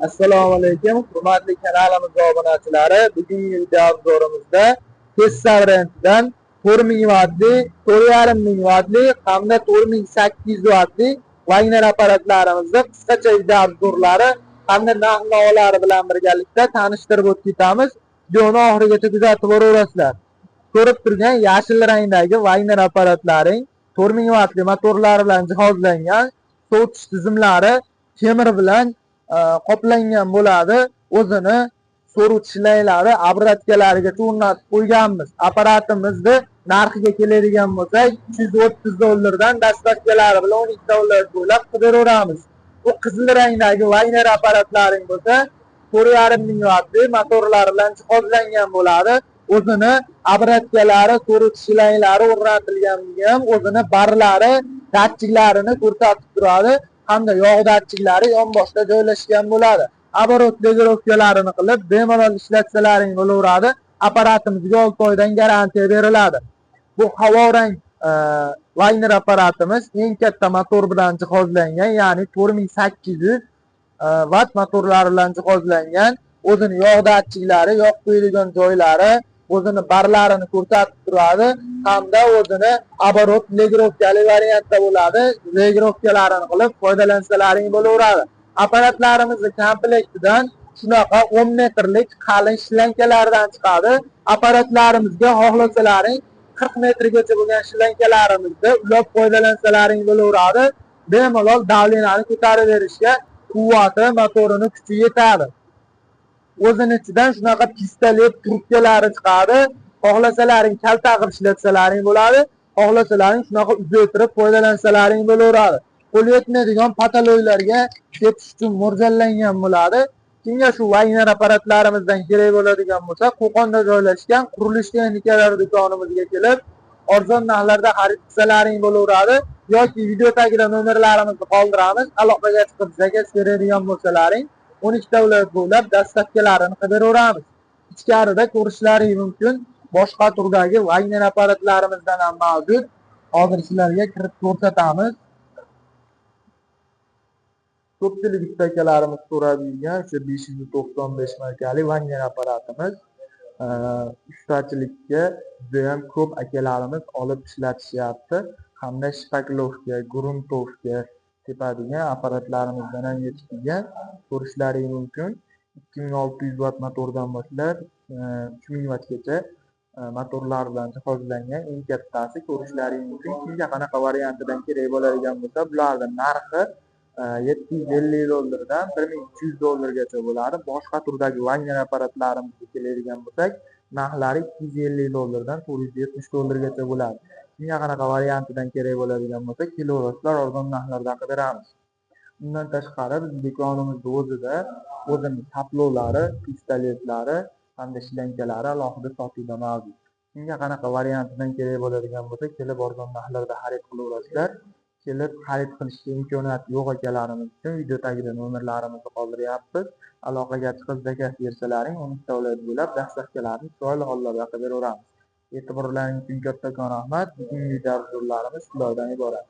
Assalomu alaykum, hurmatli kanalimiz obunachilari. Bugungi video obzorimizda Tesla variantidan 4000 vatli, 4500 vatli hamda 4800 vatli Wagner apparatlarimizni qisqacha video obzorlari hamda narx-navolar bilan birgalikda tanishtirib o'tib ketamiz. Videoni oxirigacha kuzatib boraverasizlar. Ko'rib turgan yashil rangdagi Wagner apparatlaring 4000 vatli motorlar bilan jihozlangan, sovutish tizimlari temir bilan qoplangan bo'ladi. O'zini so'ruvchi laylari obratkalarigacha o'rnatib qo'yganmiz. Apparatimizni narxiga keladigan bo'lsak, $330 dastlabkilari bilan 12 dollar bo'ylab qidaveramiz. Bu qizil rangdagi Wagner apparatlaring bo'lsa, 4500 vatli motorlar bilan jihozlangan bo'ladi. O'zini obratkalari, so'ruvchi laylari o'rnatilganligi ham o'zini barlari, datchiklarini ko'rsatib turadi. Hamda yog' datchiklari yonboshda joylashgan bo'ladi. Оборот legirovkalarini qilib bemalol ishlatsalaring bo'laveradi. Apparatimizga 6 oydan garantiya beriladi. Bu havo rang Wagner apparatimiz eng katta motor bilan jihozlangan, ya'ni 4800 watt motorlar bilan jihozlangan. O'zini yog' datchiklari, yog' qo'yilgan joylari, o'zini barlarini ko'rsatib turadi hamda o'zini оборот legirovkali variantda bo'ladi. Legirovkalarini qilib foydalansalaring bo'laveradi. Apparatlarimizni komplektidan shunaqa 10 metrlik qalin shlankalardan chiqadi. Apparatlarimizga xohlasalaring 40 metrgacha bo'lgan shlankalarimizni ulab foydalansalaring bo'laveradi. Bemalol davleniyani ko'tarib berishga quvvati, motorini kuchi yetadi. O'zini ichidan shunaqa pistolet trubkalari chiqadi. Xohlasalaring kalta qilib ishlatsalaring bo'ladi. Xohlasalaring shunaqa uzaytirib foydalansalaring bo'laveradi. Qo'l yetmaydigan patologiyalarga ketish uchun mo'ljallangan bo'ladi. Kimga shu Wagner apparatlarimizdan kerak bo'ladigan bo'lsa, Qo'qonda joylashgan qurilish texnikalari do'konimizga kelib, arzon narxlarda xarid qilsalaring bo'laveradi. Yoki video tagida nomerlarimizni qoldiramiz. Aloqaga chiqib zakaz beradigan bo'lsalaring 12 davlat bo'ylab dastlabkilarini qidiraveramiz. Ichkarida ko'rishlaring mumkin. Boshqa turdagi Wagner apparatlarimizdan ham mavjud. Hozir sizlarga kirib ko'rsatamiz. Ko'pchilik ustakalarimiz so'rab yurgan o'sha 595 markali Wagner apparatimiz. Ustachilikka juda ham ko'p akalarimiz olib ishlatishyapti. Hamda shpaklovka, gruntovka tepadigan apparatlarimizdan ham yetib kelgan. Ko'rishlaring mumkin. 2600 watt motordan boshlab 3000 wattgacha motorlar bilan jihozlangan eng kattasi ko'rishlaring mumkin. Kimga qanaqa variantidan kerak bo'ladigan bo'lsa, bularning narxi $750 dan $1300 bo'ladi. Boshqa turdagi Wagner apparatlarimizga keladigan bo'lsak, narxlari $250 dan $470 bo'ladi. Kimga qanaqa variantidan kerak bo'ladigan bo'lsa, kilovatlar arzon narxlarda qidiramiz. Undan tashqari biz do'konimizda o'zida o'zining saplovlari, pistoletlari hamda shlankalari alohida sotuvda mavjud. Kimga qanaqa variantidan kerak bo'ladigan bo'lsa, kelib arzon narxlarda xarid qilaverasizlar. Kelib xarid qilishga imkoniyati yo'q akalarimiz uchun video tagida nomerlarimizni qoldiryapmiz. Aloqaga chiqib zakaz bersalaring 12 davlat bo'ylab dastlabkilarni chiroyli hollarda qidiraveramiz. E'tiborlaringiz uchun kattakon rahmat. Bugungi video obzorlarimiz shulardan iborat.